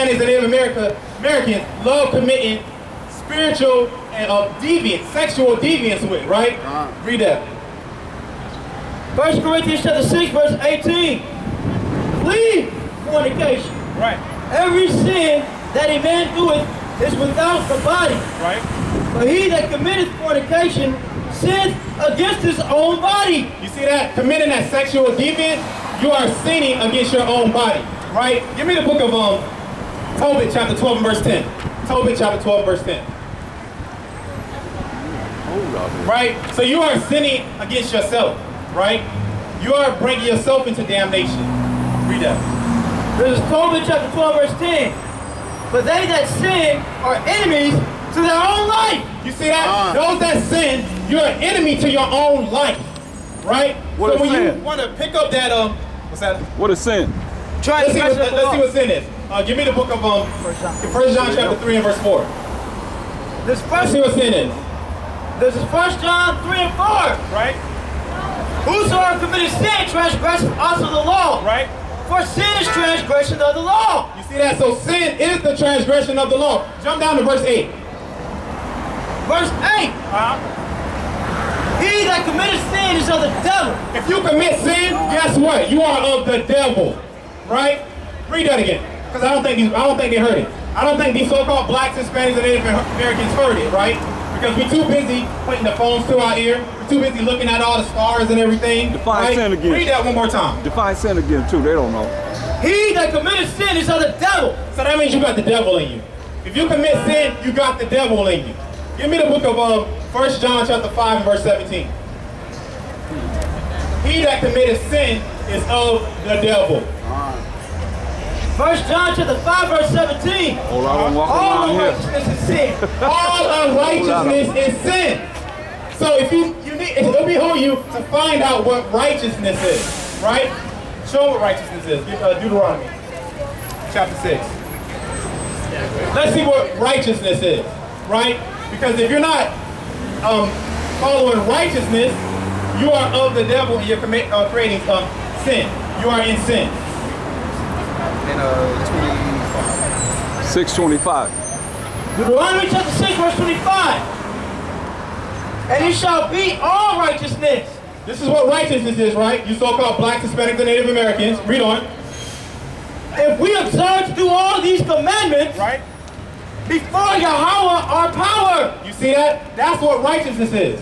Hispanics, and Native Americans love committing spiritual and deviance, sexual deviance with, right? Read that. 1 Corinthians chapter 6, verse 18. Flee fornication. Right. Every sin that a man doeth is without the body. Right. But he that committeth fornication sins against his own body. You see that? Committing that sexual deviance, you are sinning against your own body. Right? Give me the book of Tobit chapter 12 and verse 10. Tobit chapter 12 verse 10. Right? So you are sinning against yourself. Right? You are bringing yourself into damnation. Read that. This is Tobit chapter 12 verse 10. But they that sin are enemies to their own life. You see that? Those that sin, you're an enemy to your own life. Right? What so when sin? you want to pick up that what's that? What is sin? Let's see what sin is. Give me the book of 1 John chapter 3 and verse 4. Let's see what sin is. This is 1 John 3 and 4. Right? Whosoever committed sin transgresses also the law. Right? For sin is transgression of the law. You see that? So sin is the transgression of the law. Jump down to verse 8. Verse 8. He that committed sin is of the devil. If you commit sin, guess what? You are of the devil. Right? Read that again. Because I don't think they heard it. I don't think these so-called blacks, Hispanics, and Native Americans heard it, right? Because we're too busy putting the phones to our ear. We're too busy looking at all the stars and everything. Define sin again. Read that one more time. Define sin again too. They don't know. He that committed sin is of the devil. So that means you got the devil in you. If you commit sin, you got the devil in you. Give me the book of 1 John chapter 5 and verse 17. He that committed sin is of the devil. 1 John chapter 5 verse 17. All unrighteousness is sin. All unrighteousness is sin. So if it'll behoove you to find out what righteousness is, right? Show them what righteousness is. Deuteronomy chapter 6. Let's see what righteousness is, right? Because if you're not following righteousness, you are of the devil and you're creating sin. You are in sin. 6:25. Deuteronomy chapter 6 verse 25. And it shall be all righteousness. This is what righteousness is, right? You so-called blacks, Hispanics, and Native Americans. Read on. If we observe to do all these commandments, right, before Yahweh our power. You see that? That's what righteousness is.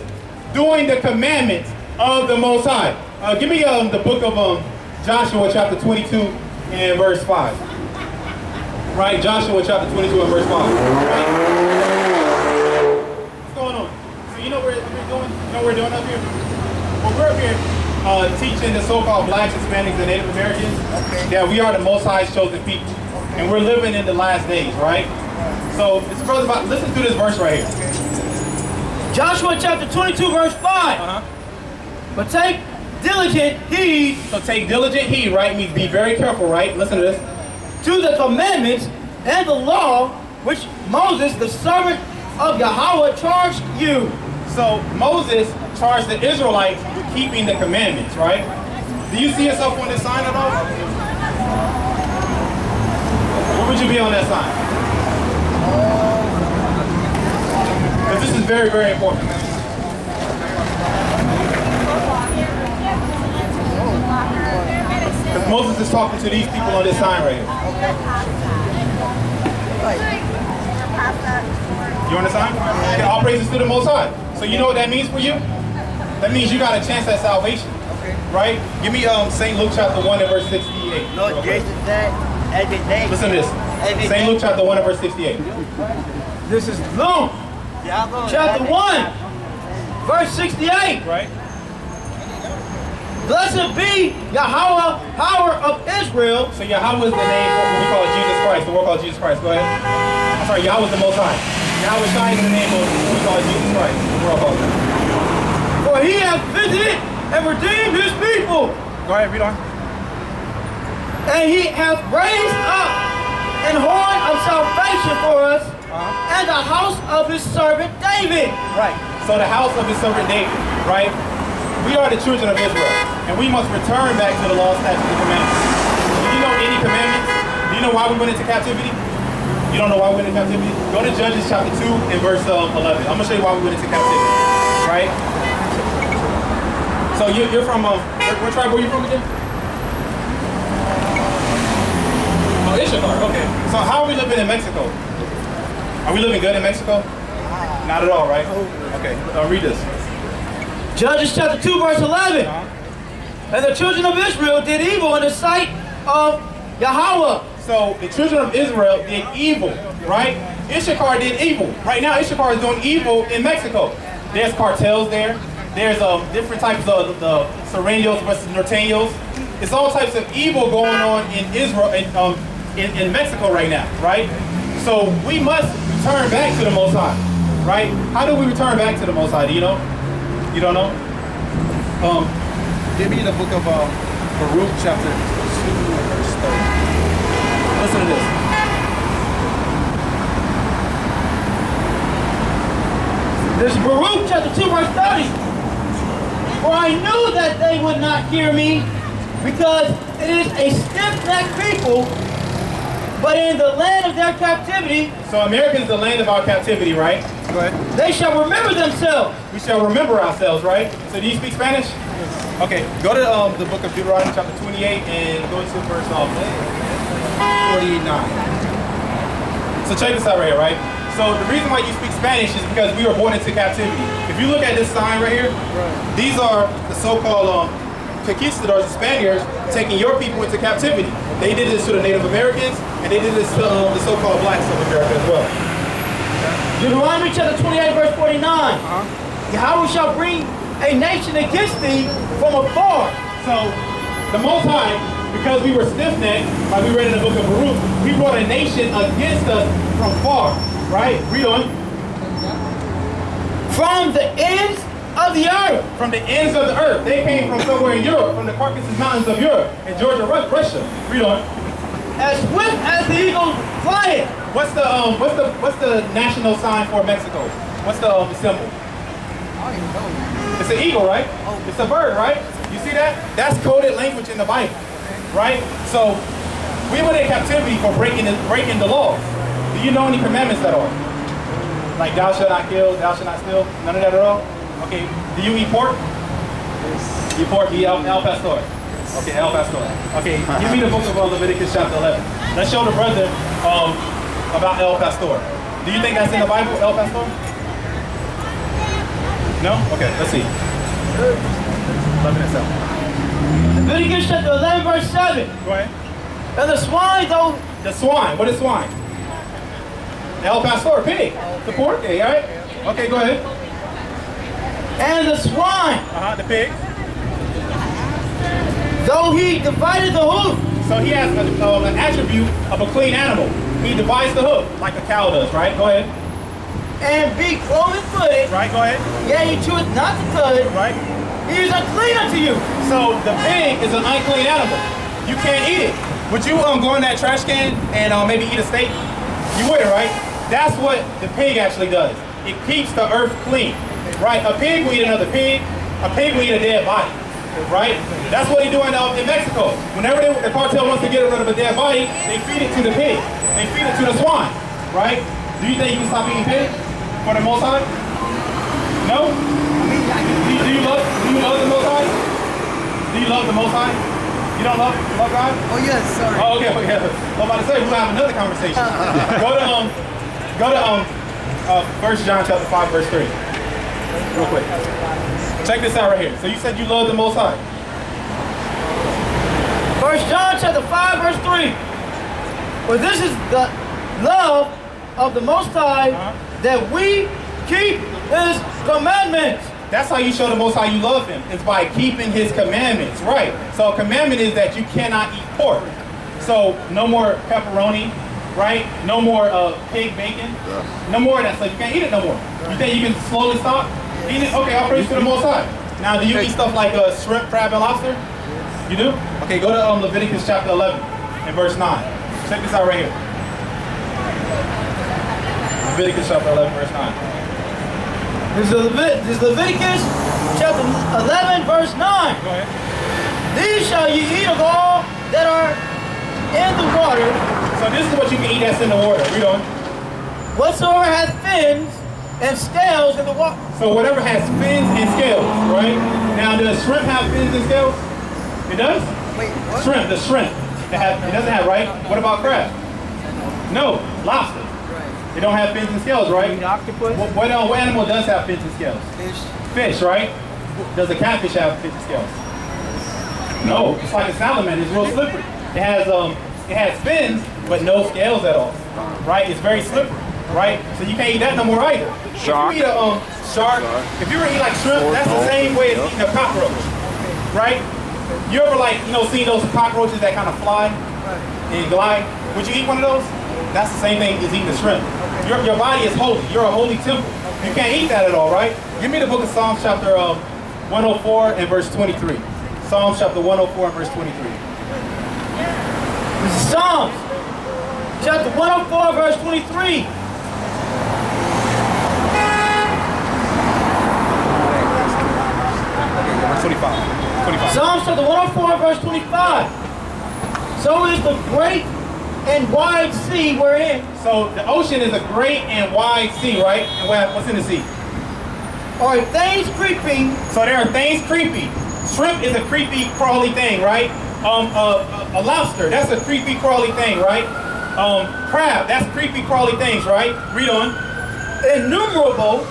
Doing the commandments of the Most High. Give me the book of Joshua chapter 22 and verse 5. Right? Joshua chapter 22 and verse 5. Right? What's going on? So you know what we're doing? You know what we're doing up here? Well, we're up here teaching the so-called blacks, Hispanics, and Native Americans that we are the Most High's chosen people. And we're living in the last days, right? So, it's brother, listen to this verse right here. Joshua chapter 22 verse 5. But take diligent heed. So take diligent heed, right? Means be very careful, right? Listen to this. To the commandments and the law which Moses, the servant of Yahweh, charged you. So Moses charged the Israelites with keeping the commandments, right? Do you see yourself on this sign at all? Where would you be on that sign? Because this is very, very important. Because Moses is talking to these people on this sign right here. You on the sign? Okay, all praises to the Most High. So you know what that means for you? That means you got a chance at salvation. Right? Give me St. Luke chapter 1 and verse 68. Lord Jesus said, every day. Listen to this. St. Luke chapter 1 and verse 68. This is Luke chapter 1 verse 68. Right? Blessed be Yahweh, power of Israel. So Yahweh is the name for what we call Jesus Christ, the word called Jesus Christ. Go ahead. I'm sorry, Yahweh is the Most High. Yahweh Shai is the name of what we call Jesus Christ, the word called. For he hath visited and redeemed his people. Go ahead, read on. And he hath raised up an horn of salvation for us and the house of his servant David. Right. So the house of his servant David, right? We are the children of Israel, and we must return back to the law, statutes, and commandments. Do you know any commandments? Do you know why we went into captivity? You don't know why we went into captivity? Go to Judges chapter 2 and verse 11. I'm going to show you why we went into captivity, right? So you're from, what tribe were you from again? Oh, Issachar, okay. So how are we living in Mexico? Are we living good in Mexico? Not at all, right? Okay, read this. Judges chapter 2, verse 11. And the children of Israel did evil in the sight of Yahweh. So the children of Israel did evil, right? Issachar did evil. Right now, Issachar is doing evil in Mexico. There's cartels there. There's different types of the Serranos versus Norteños. It's all types of evil going on in Israel, in Mexico right now, right? So we must return back to the Most High, right? How do we return back to the Most High? Do you know? You don't know? Give me the book of Baruch chapter 2, verse 30. Listen to this. This is Baruch chapter 2, verse 30. For I knew that they would not hear me, because it is a stiff-necked people, but in the land of their captivity. So America is the land of our captivity, right? Go ahead. They shall remember themselves. We shall remember ourselves, right? So do you speak Spanish? Okay, go to the book of Deuteronomy chapter 28 and go to verse 49. So check this out right here, right? So the reason why you speak Spanish is because we were born into captivity. If you look at this sign right here, these are the so-called conquistadors, the Spaniards, taking your people into captivity. They did this to the Native Americans, and they did this to the so-called blacks of America as well. Deuteronomy chapter 28, verse 49. Yahweh shall bring a nation against thee from afar. So the Most High, because we were stiff-necked, like we read in the book of Baruch, we brought a nation against us from far, right? Read on. From the ends of the earth. From the ends of the earth. They came from somewhere in Europe, from the Caucasus Mountains of Europe, in Georgia, Russia. Read on. As swift as the eagle flying. What's the national sign for Mexico? What's the symbol? It's an eagle, right? It's a bird, right? You see that? That's coded language in the Bible, right? So we went in captivity for breaking the laws. Do you know any commandments at all? Like thou shalt not kill, thou shalt not steal? None of that at all? Okay. Do you eat pork? You pork, you eat El Pastor. Okay, El Pastor. Okay, give me the book of Leviticus chapter 11. Let's show the brother about El Pastor. Do you think that's in the Bible, El Pastor? No? Okay, let's see. 11 and 7. Leviticus chapter 11, verse 7. Go ahead. And the swine, though. The swine. What is swine? El Pastor, pig. The pork, okay, all right? Okay, go ahead. And the swine. The pig. Though he divided the hoof. So he has an attribute of a clean animal. He divides the hoof, like a cow does, right? Go ahead. And be cloven-footed. Right, go ahead. Yea, he cheweth not the cud. Right. He is unclean unto you. So the pig is an unclean animal. You can't eat it. Would you go in that trash can and maybe eat a steak? You wouldn't, right? That's what the pig actually does. It keeps the earth clean, right? A pig will eat another pig. A pig will eat a dead body, right? That's what they do in Mexico. Whenever the cartel wants to get rid of a dead body, they feed it to the pig. They feed it to the swine, right? Do you think you can stop eating pig for the Most High? No? Do you love the Most High? Do you love the Most High? You don't love God? Oh yes, sorry. Oh, okay, okay. I'm about to say we're gonna have another conversation. go to 1 John chapter 5, verse 3. Real quick. Check this out right here. So you said you love the Most High. 1 John chapter 5, verse 3. For this is the love of the Most High, that we keep His commandments. That's how you show the Most High you love Him. It's by keeping His commandments, right? So a commandment is that you cannot eat pork. So no more pepperoni, right? No more pig bacon. No more of that stuff. You can't eat it no more. You think you can slowly stop? Eat it? Okay, I'll praise to the Most High. Now, do you eat stuff like shrimp, crab, and lobster? You do? Okay, go to Leviticus chapter 11 and verse 9. Check this out right here. Leviticus chapter 11, verse 9. This is Leviticus chapter 11, verse 9. Go ahead. These shall ye eat of all that are in the water. So So this is what you can eat that's in the water. Read on. Whatsoever hath fins and scales in the water. So whatever has fins and scales, right? Now does shrimp have fins and scales? It does? Wait, what? Shrimp, the shrimp. It doesn't have, right? What about crab? No, lobster. They don't have fins and scales, right? Octopus? What animal does have fins and scales? Fish. Fish, right? Does a catfish have fins and scales? No, it's like a salamander. It's real slippery. It has fins, but no scales at all, right? It's very slippery, right? So you can't eat that no more either. Shark. If you eat a shark, if you were to eat like shrimp, that's the same way as eating a cockroach, right? You ever seen those cockroaches that kind of fly and glide? Would you eat one of those? That's the same thing as eating the shrimp. Your body is holy. You're a holy temple. You can't eat that at all, right? Give me the book of Psalms chapter 104 and verse 23. Psalms chapter 104 and verse 23. This is Psalms chapter 104, verse 23. Verse 25. Psalms chapter 104, verse 25. So is the great and wide sea we're in. So the ocean is a great and wide sea, right? And what's in the sea? Are things creeping? So there are things creepy. Shrimp is a creepy, crawly thing, right? A lobster, that's a creepy, crawly thing, right? Crab, that's creepy, crawly things, right? Read on. Innumerable,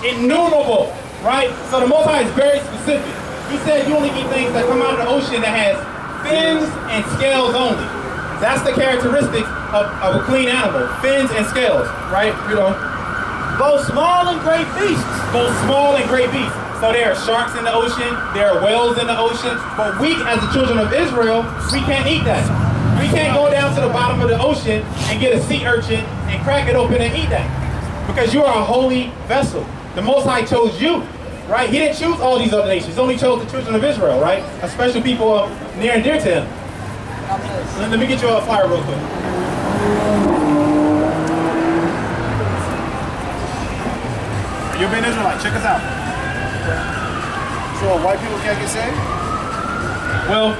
right? So the Most High is very specific. He said you only eat things that come out of the ocean that has fins and scales only. That's the characteristic of a clean animal, fins and scales, right? Read on. Both small and great beasts. Both small and great beasts. So there are sharks in the ocean, there are whales in the ocean, but we as the children of Israel, we can't eat that. We can't go down to the bottom of the ocean and get a sea urchin and crack it open and eat that. Because you are a holy vessel. The Most High chose you, right? He didn't choose all these other nations, he only chose the children of Israel, right? A special people near and dear to him. Let me get you a flyer real quick. You've been Israelite, check us out. So white people can't get saved? Well,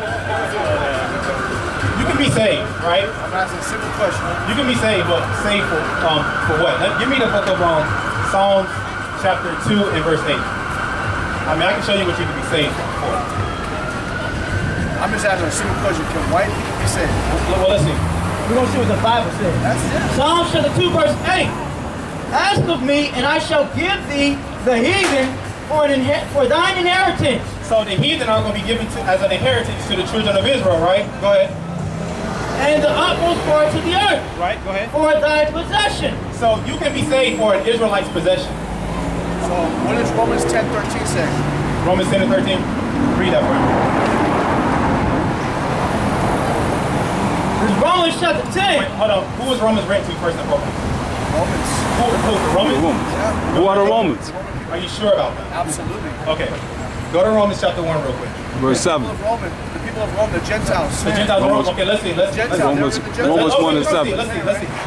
you can be saved, right? I'm asking a simple question. You can be saved, but saved for what? Give me the book of Psalms chapter 2 and verse 8. I mean, I can show you what you can be saved for. I'm just asking a simple question. Can white people be saved? Well, let's see. We're going to see what the Bible says. That's it. Psalms chapter 2, verse 8. Ask of me, and I shall give thee the heathen for thine inheritance. So the heathen are going to be given as an inheritance to the children of Israel, right? Go ahead. And the utmost parts of the earth. Right, go ahead. For thy possession. So you can be saved for an Israelite's possession. So what does Romans 10:13 say? Romans 10 and 13. Read that for me. This is Romans chapter 10. Wait, hold on. Who was Romans written to first and foremost? Romans. Who? Romans? Romans. Who are the Romans? Are you sure about that? Absolutely. Okay. Go to Romans chapter 1 real quick. Verse 7. The people of Rome, the Gentiles. The Gentiles are Rome. Okay, let's see. Gentiles. Romans- They're the Gentiles. Romans 1 and let's 7. see.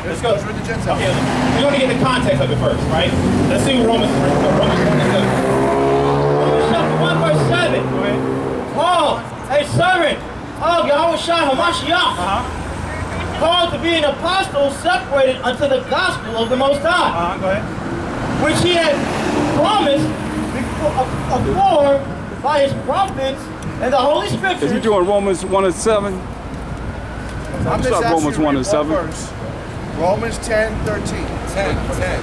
Let's go. Those were the Gentiles. Okay, we're going to get the context of it first, right? Let's see what Romans 1 and 7. Romans chapter 1, verse 7. Go ahead. Paul, a servant of Yahweh Shai HaMashiach, called to be an apostle separated unto the gospel of the Most High, Go ahead. which he had promised before by his prophets and the Holy Is he Scriptures. doing Romans 1 and 7? I'm just Start asking Romans you 1 to and read 7. one verse. Romans 10:13.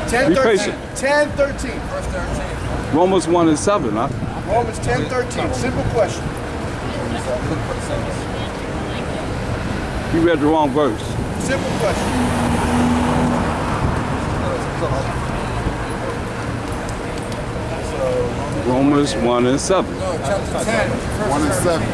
10. Be patient. 10:13. Romans 1 and 7, huh? Romans 10:13. Simple question. You read the wrong verse. Simple question. Romans 1 and 7. Chapter 10. 1 and 7.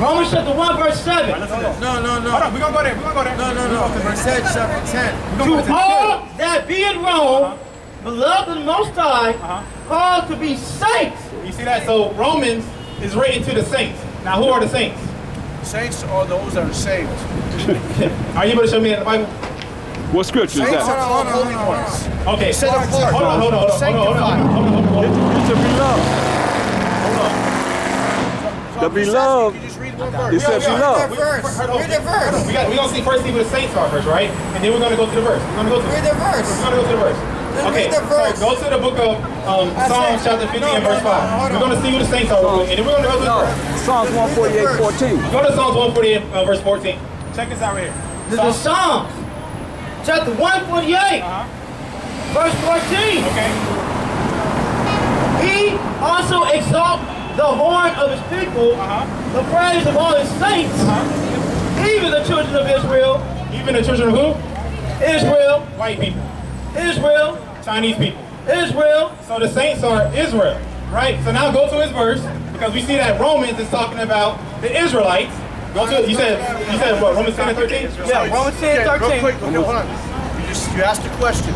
Romans chapter 1, verse 7. No. Hold on, we're going to go there. No. He said chapter 10. To all that be in Rome, beloved of the Most High, called to be saints. You see that? So Romans is written to the saints. Now, who are the saints? Saints are those that are saved. Are you able to show me that in the Bible? What scripture is Saints that? are called holy ones. Okay. Set apart. Hold on. Sanctified. It's the beloved. The So I'm just asking, beloved. you just read It says you love. Read the verse. We're going to see first see what the saints are first, right? And then we're going to go to the verse. We're going to go to Read the verse. We're going to go to the verse. Okay, read the verse. so go to the book of Psalms chapter 50 and verse 5. We're going to see who the saints are real quick, and then we're going to go to the verse. Psalms 148:14. Go to Psalms 148 verse 14. Check this out right here. This is Psalms, chapter 148, verse 14. Okay. He also exalts the horn of his people, the praise of all his saints, even the children of Israel. Even the children of who? Israel, White people. Israel, Chinese people. Israel. So the saints are Israel, right? So now go to his verse, because we see that Romans is talking about the Israelites. Go to, you said what, Romans 10 and 13? Yeah, Romans 10, 13. Real quick, okay, hold on. You asked a question.